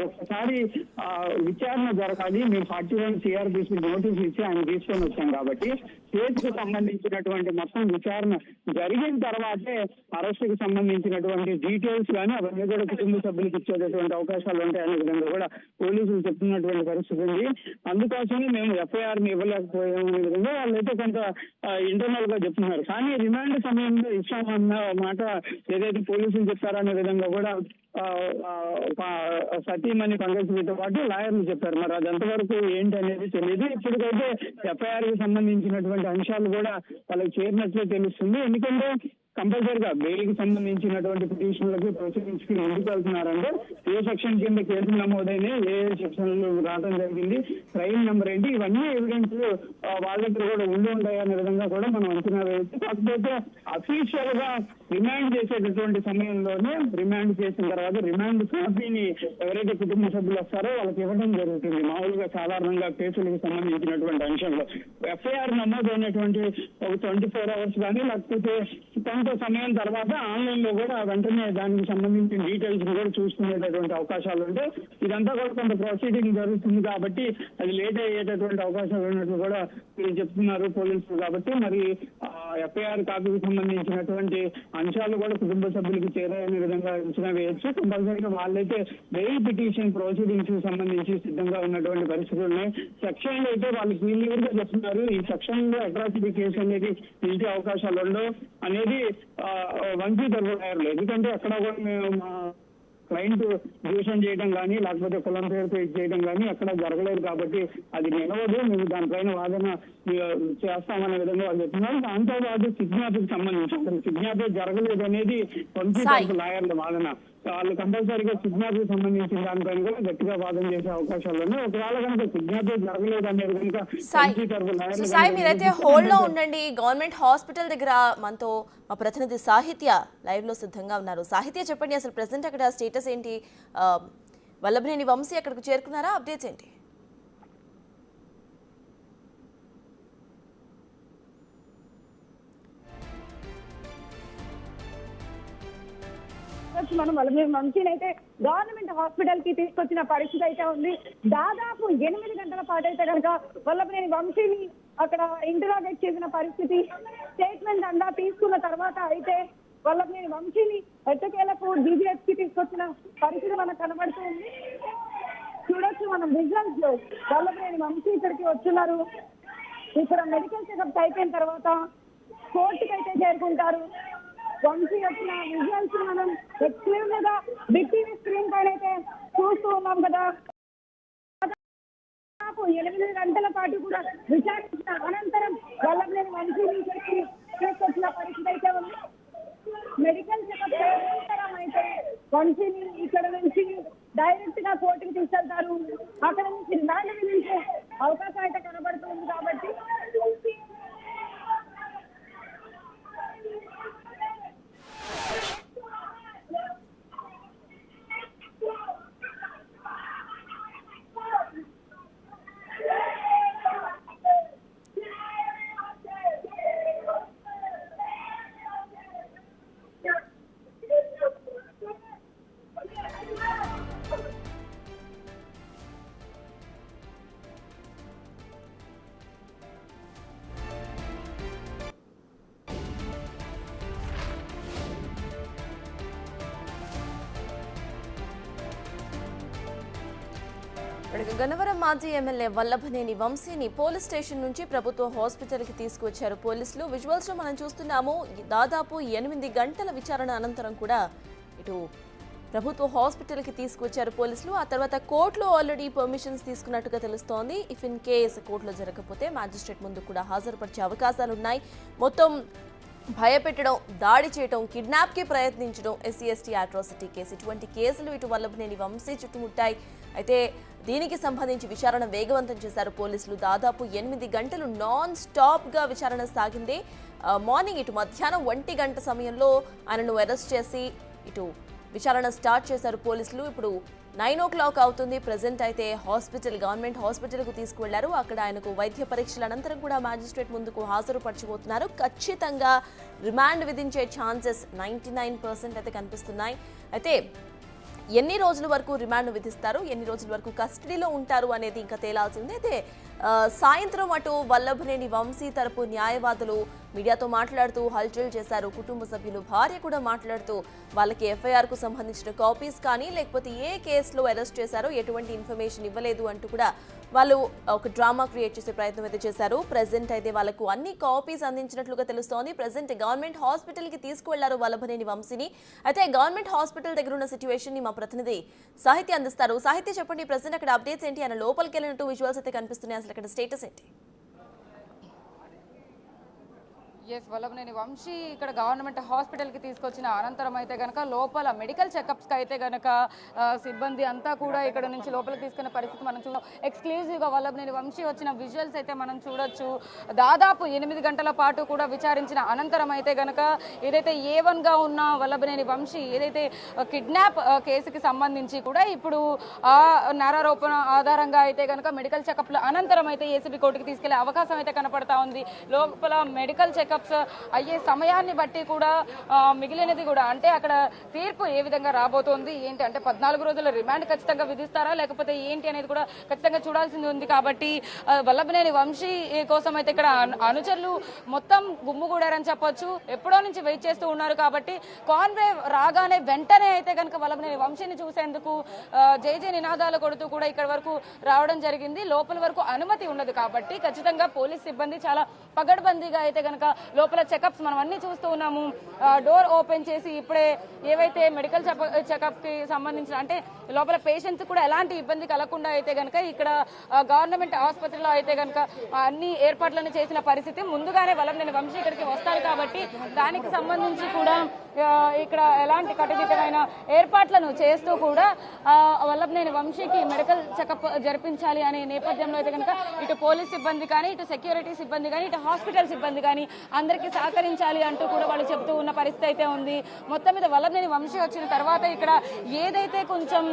ఒకసారి విచారణ జరగాలి. మేము 41 CRPC నోటీస్ ఇచ్చి ఆయన తీసుకొని వచ్చాం కాబట్టి కేసుకు సంబంధించినటువంటి మొత్తం విచారణ జరిగిన తర్వాతే అరెస్ట్ కు సంబంధించినటువంటి డీటెయిల్స్ కానీ అవన్నీ కూడా కుటుంబ సభ్యులకు ఇచ్చేటటువంటి అవకాశాలు ఉంటాయనే విధంగా కూడా పోలీసులు చెప్తున్నటువంటి పరిస్థితి ఉంది. అందుకోసమే మేము FIR ని ఇవ్వలేకపోయామనే విధంగా వాళ్ళైతే కొంత ఇంటర్నల్ గా చెప్తున్నారు. కానీ రిమాండ్ సమయంలో ఇస్తామన్న మాట ఏదైతే పోలీసులు చెప్పారనే విధంగా కూడా సతీమణి పంకజ్తో పాటు లాయర్లు చెప్పారు. మరి అది ఎంతవరకు ఏంటి అనేది తెలియదు. ఇప్పటికైతే FIR కి సంబంధించినటువంటి అంశాలు కూడా వాళ్ళకి చేరినట్లే తెలుస్తుంది. ఎందుకంటే కంపల్సరీగా బెయిల్ కి సంబంధించినటువంటి పిటిషన్లకి ప్రొసీడింగ్స్ కి ఎందుకు వెళ్తున్నారంటే ఏ సెక్షన్ కింద కేసులు నమోదైనా ఏ సెక్షన్లు రావడం జరిగింది, క్రైమ్ నెంబర్ ఏంటి, ఇవన్నీ ఎవిడెన్స్ వాళ్ళ దగ్గర కూడా ఉండి ఉంటాయనే విధంగా కూడా మనం అంచనా వేయచ్చు. కాకపోతే అఫీషియల్ గా రిమాండ్ చేసేటటువంటి సమయంలోనే రిమాండ్ చేసిన తర్వాత రిమాండ్ కాపీని ఎవరైతే కుటుంబ సభ్యులు వస్తారో వాళ్ళకి ఇవ్వడం జరుగుతుంది. మామూలుగా సాధారణంగా కేసులకు సంబంధించినటువంటి అంశంలో FIR నమోదైనటువంటి ఒక 24 hours కానీ లేకపోతే కొంత సమయం తర్వాత ఆన్లైన్ లో కూడా వెంటనే దానికి సంబంధించిన డీటెయిల్స్ కూడా చూసుకునేటటువంటి అవకాశాలు ఉంటాయి. ఇదంతా కూడా కొంత ప్రొసీడింగ్ జరుగుతుంది కాబట్టి అది లేట్ అయ్యేటటువంటి అవకాశాలు ఉన్నట్లు కూడా మీరు చెప్తున్నారు పోలీసులు. కాబట్టి మరి FIR కాపీకి సంబంధించినటువంటి అంశాలు కూడా కుటుంబ సభ్యులకు చేరాయనే విధంగా అంచనా వేయచ్చు. కంపల్సరీగా వాళ్ళైతే బెయిల్ పిటిషన్ ప్రొసీడింగ్స్ కి సంబంధించి సిద్ధంగా ఉన్నటువంటి పరిస్థితులు ఉన్నాయి. సెక్షన్ లో అయితే వాళ్ళు క్లియర్ గా చెప్తున్నారు ఈ సెక్షన్ లో అట్రాసిటీ కేసు అనేది నిలిచే అవకాశాలు ఉండవు అనేది వంశీ తరఫు లాయర్లు. ఎందుకంటే అక్కడ కూడా మేము క్లయింట్ డివిజన్ చేయడం కానీ లేకపోతే కులం పేరుతో చేయడం కానీ అక్కడ జరగలేదు కాబట్టి అది నిలవదు, మేము దానిపైన వాదన చేస్తామనే విధంగా వాళ్ళు చెప్తున్నారు. దాంతో పాటు కిడ్నాప్కి సంబంధించి కిడ్నాప్ జరగలేదు అనేది వంశీ తరఫు లాయర్ల వాదన. వాళ్ళు కంపల్సరీగా కిడ్నాప్ కి సంబంధించిన దానిపైన కూడా గట్టిగా వాదన చేసే అవకాశాలు ఉన్నాయి. ఒకవేళ కనుక కిడ్నాప్ జరగలేదు అనేది కనుక మీరైతే హోల్డ్ లో ఉండండి. గవర్నమెంట్ హాస్పిటల్ దగ్గర మనతో మా ప్రతినిధి సాహిత్య లైవ్ లో సిద్ధంగా ఉన్నారు. సాహిత్య చెప్పండి, అసలు ప్రెసెంట్ అక్కడ స్టేటస్ ఏంటి? వల్లభనేని వంశీ అక్కడికి చేరుకున్నారా? అప్డేట్స్ ఏంటి? మనం వల్లభనేని వంశీని అయితే గవర్నమెంట్ హాస్పిటల్ కి తీసుకొచ్చిన పరిస్థితి అయితే ఉంది. దాదాపు 8 గంటల పాటు అయితే కనుక వల్లభనేని వంశీని అక్కడ ఇంటరాగేట్ చేసిన పరిస్థితి. స్టేట్మెంట్ అంతా తీసుకున్న తర్వాత అయితే వల్లభనేని వంశీని ఎట్టకేలకు DGH కి తీసుకొచ్చిన పరిస్థితి మనకు కనబడుతూ ఉంది. చూడొచ్చు మనం విజువల్స్ లో వల్లభనేని వంశీ ఇక్కడికి వచ్చున్నారు. ఇక్కడ మెడికల్ చెకప్ అయిపోయిన తర్వాత కోర్టుకి అయితే చేరుకుంటారు. వంశీ వచ్చిన విజువల్స్ మనం ఎక్స్క్లూజివ్ గా బిగ్ టీవీ స్క్రీన్ పైన అయితే చూస్తూ ఉన్నాం కదా. 8 గంటల పాటు కూడా విచారించిన అనంతరం వల్లభనేని వంశీని తీసుకొచ్చిన పరిస్థితి అయితే ఉంది. మెడికల్ చెకప్ అనంతరం అయితే వంశీని ఇక్కడ నుంచి డైరెక్ట్ గా కోర్టుకి తీసుకెళ్తారు. అక్కడ నుంచి రిమాండ్ విధించే అవకాశం అయితే కనబడుతుంది. కాబట్టి గన్నవరం మాజీ ఎమ్మెల్యే వల్లభనేని వంశీని పోలీస్ స్టేషన్ నుంచి ప్రభుత్వ హాస్పిటల్ కి తీసుకువచ్చారు పోలీసులు. విజువల్స్ లో మనం చూస్తున్నాము. దాదాపు 8 గంటల విచారణ అనంతరం కూడా ఇటు ప్రభుత్వ హాస్పిటల్ కి తీసుకువచ్చారు పోలీసులు. ఆ తర్వాత కోర్టులో ఆల్రెడీ పర్మిషన్స్ తీసుకున్నట్టుగా తెలుస్తోంది. ఇఫ్ ఇన్ కేస్ కోర్టులో జరగకపోతే మ్యాజిస్ట్రేట్ ముందు కూడా హాజరుపరిచే అవకాశాలు ఉన్నాయి. మొత్తం భయపెట్టడం, దాడి చేయడం, కిడ్నాప్ కి ప్రయత్నించడం, SC/ST అట్రాసిటీ కేసు, ఇటువంటి కేసులు ఇటు వల్లభనేని వంశీ చుట్టుముట్టాయి. అయితే దీనికి సంబంధించి విచారణ వేగవంతం చేశారు పోలీసులు. దాదాపు 8 గంటలు నాన్ స్టాప్ గా విచారణ సాగింది. మార్నింగ్ ఇటు మధ్యాహ్నం 1 గంట సమయంలో ఆయనను అరెస్ట్ చేసి ఇటు విచారణ స్టార్ట్ చేశారు పోలీసులు. ఇప్పుడు 9 o'clock అవుతుంది. ప్రెజెంట్ అయితే గవర్నమెంట్ హాస్పిటల్కు తీసుకువెళ్లారు. అక్కడ ఆయనకు వైద్య పరీక్షల అనంతరం కూడా మ్యాజిస్ట్రేట్ ముందుకు హాజరుపరచబోతున్నారు. ఖచ్చితంగా రిమాండ్ విధించే ఛాన్సెస్ 99% అయితే కనిపిస్తున్నాయి. అయితే ఎన్ని రోజుల వరకు రిమాండ్ విధిస్తారు, ఎన్ని రోజుల వరకు కస్టడీలో ఉంటారు అనేది ఇంకా తేలాల్సిందే. అయితే సాయంత్రం అటు వల్లభనేని వంశీ తరపు న్యాయవాదులు మీడియాతో మాట్లాడుతూ హల్చల్ చేశారు. కుటుంబ సభ్యులు, భార్య కూడా మాట్లాడుతూ వాళ్ళకి ఎఫ్ఐఆర్ కు సంబంధించిన కాపీస్ కానీ లేకపోతే ఏ కేసులో అరెస్ట్ చేశారో ఎటువంటి ఇన్ఫర్మేషన్ ఇవ్వలేదు అంటూ కూడా వాళ్ళు ఒక డ్రామా క్రియేట్ చేసే ప్రయత్నం అయితే చేశారు. ప్రెసెంట్ అయితే వాళ్ళకు అన్ని కాపీస్ అందించినట్లుగా తెలుస్తోంది. ప్రెసెంట్ గవర్నమెంట్ హాస్పిటల్ కి తీసుకువెళ్లారు వల్లభనేని వంశీని. అయితే గవర్నమెంట్ హాస్పిటల్ దగ్గర ఉన్న సిచ్యువేషన్ ని మా ప్రతినిధి సాహిత్య అందిస్తారు. సాహిత్య చెప్పండి, ప్రెసెంట్ అక్కడ అప్డేట్స్ ఏంటి? ఆయన లోపలికి వెళ్ళినట్టు విజువల్స్ అయితే కనిపిస్తున్నాయి. అసలు అక్కడ స్టేటస్ ఏంటి? వల్లభనేని వంశీ ఇక్కడ గవర్నమెంట్ హాస్పిటల్కి తీసుకొచ్చిన అనంతరం అయితే కనుక లోపల మెడికల్ చెకప్స్కి అయితే కనుక సిబ్బంది అంతా కూడా ఇక్కడ నుంచి లోపలికి తీసుకున్న పరిస్థితి మనం చూద్దాం. ఎక్స్క్లూజివ్గా వల్లభనేని వంశీ వచ్చిన విజువల్స్ అయితే మనం చూడొచ్చు. దాదాపు 8 గంటల పాటు కూడా విచారించిన అనంతరం అయితే కనుక ఏదైతే A1గా ఉన్న వల్లభనేని వంశీ ఏదైతే కిడ్నాప్ కేసుకి సంబంధించి కూడా ఇప్పుడు ఆ నేరారోపణ ఆధారంగా అయితే కనుక మెడికల్ చెకప్ల అనంతరం అయితే ఏసీబీ కోర్టుకి తీసుకెళ్లే అవకాశం అయితే కనపడతా ఉంది. లోపల మెడికల్ చెకప్స్ అయ్యే సమయాన్ని బట్టి కూడా మిగిలినది కూడా అంటే అక్కడ తీర్పు ఏ విధంగా రాబోతోంది ఏంటి అంటే 14 రోజుల రిమాండ్ ఖచ్చితంగా విధిస్తారా లేకపోతే ఏంటి అనేది కూడా ఖచ్చితంగా చూడాల్సింది ఉంది. కాబట్టి వల్లభనేని వంశీ కోసం అయితే ఇక్కడ అనుచరులు మొత్తం గుమ్ముగూడారని చెప్పొచ్చు. ఎప్పుడో నుంచి వెయిట్ చేస్తూ ఉన్నారు. కాబట్టి కాన్వే రాగానే వెంటనే అయితే కనుక వల్లభనేని వంశీని చూసేందుకు జై జై నినాదాలు కొడుతూ కూడా ఇక్కడ వరకు రావడం జరిగింది. లోపల వరకు అనుమతి ఉండదు కాబట్టి ఖచ్చితంగా పోలీస్ సిబ్బంది చాలా పగడ్బందీగా అయితే కనుక లోపల చెకప్స్ మనం అన్ని చూస్తూ ఉన్నాము. డోర్ ఓపెన్ చేసి ఇప్పుడే ఏవైతే మెడికల్ చెకప్ కి సంబంధించిన అంటే లోపల పేషెంట్స్ కూడా ఎలాంటి ఇబ్బంది కలగకుండా అయితే కనుక ఇక్కడ గవర్నమెంట్ ఆసుపత్రిలో అయితే కనుక అన్ని ఏర్పాట్లను చేసిన పరిస్థితి. ముందుగానే వల్లభనేని వంశీ ఇక్కడికి వస్తారు కాబట్టి దానికి సంబంధించి కూడా ఇక్కడ ఎలాంటి కట్టుదిట్టమైన ఏర్పాట్లను చేస్తూ కూడా వల్లభనేని వంశీకి మెడికల్ చెకప్ జరిపించాలి అనే నేపథ్యంలో అయితే కనుక ఇటు పోలీస్ సిబ్బంది కానీ ఇటు సెక్యూరిటీ సిబ్బంది కానీ ఇటు హాస్పిటల్ సిబ్బంది కానీ అందరికీ సహకరించాలి అంటూ కూడా వాళ్ళు చెబుతూ ఉన్న పరిస్థితి అయితే ఉంది. మొత్తం మీద వల్లభనేని వంశీ వచ్చిన తర్వాత ఇక్కడ ఏదైతే కొంచెం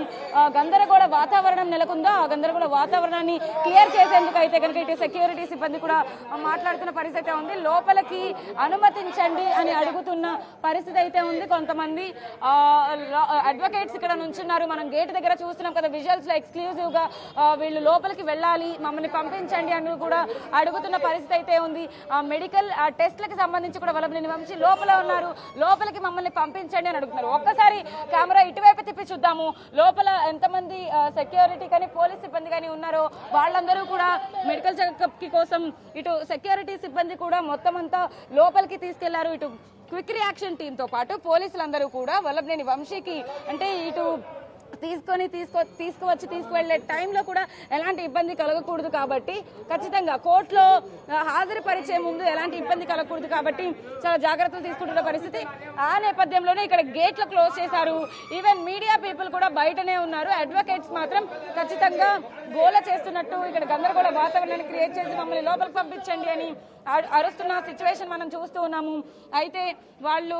గందరగోళ వాతావరణం నెలకొందో ఆ గందరగోళ వాతావరణాన్ని క్లియర్ చేసేందుకు అయితే కనుక ఇటు సెక్యూరిటీ సిబ్బంది కూడా మాట్లాడుతున్న పరిస్థితి ఉంది. లోపలికి అనుమతించండి అని అడుగుతున్న పరిస్థితి అయితే ఉంది. కొంతమంది అడ్వకేట్స్ ఇక్కడ నుంచున్నారు. మనం గేట్ దగ్గర చూస్తున్నాం కదా విజువల్స్ లో ఎక్స్క్లూజివ్ గా వీళ్ళు లోపలికి వెళ్ళాలి మమ్మల్ని పంపించండి అని కూడా అడుగుతున్న పరిస్థితి అయితే ఉంది. మెడికల్ టెస్ట్లకు సంబంధించి కూడా వల్లభనేని వంశీ లోపల ఉన్నారు. లోపలికి మమ్మల్ని పంపించండి అని అడుగుతున్నారు. ఒక్కసారి కెమెరా ఇటువైపు తిప్పి చూద్దాము. లోపల ఎంతమంది సెక్యూరిటీ కానీ పోలీస్ సిబ్బంది కానీ ఉన్నారో వాళ్ళందరూ కూడా మెడికల్ చెకప్ కి కోసం ఇటు సెక్యూరిటీ సిబ్బంది కూడా మొత్తం అంతా లోపలికి తీసుకెళ్లారు. ఇటు క్విక్ రియాక్షన్ టీంతో పాటు పోలీసులందరూ కూడా వల్లభనేని వంశీకి అంటే ఇటు తీసుకువెళ్లే టైంలో కూడా ఎలాంటి ఇబ్బంది కలగకూడదు కాబట్టి ఖచ్చితంగా కోర్టులో హాజరుపరిచే ముందు ఎలాంటి ఇబ్బంది కలగకూడదు కాబట్టి చాలా జాగ్రత్తలు తీసుకుంటున్న పరిస్థితి. ఆ నేపథ్యంలోనే ఇక్కడ గేట్లు క్లోజ్ చేశారు. ఈవెన్ మీడియా పీపుల్ కూడా బయటనే ఉన్నారు. అడ్వకేట్స్ మాత్రం ఖచ్చితంగా గోల చేస్తున్నట్టు ఇక్కడ గందరగోళ వాతావరణాన్ని క్రియేట్ చేసి మమ్మల్ని లోపలికి పంపించండి అని అరుస్తున్న సిచ్యువేషన్ మనం చూస్తూ ఉన్నాము. అయితే వాళ్ళు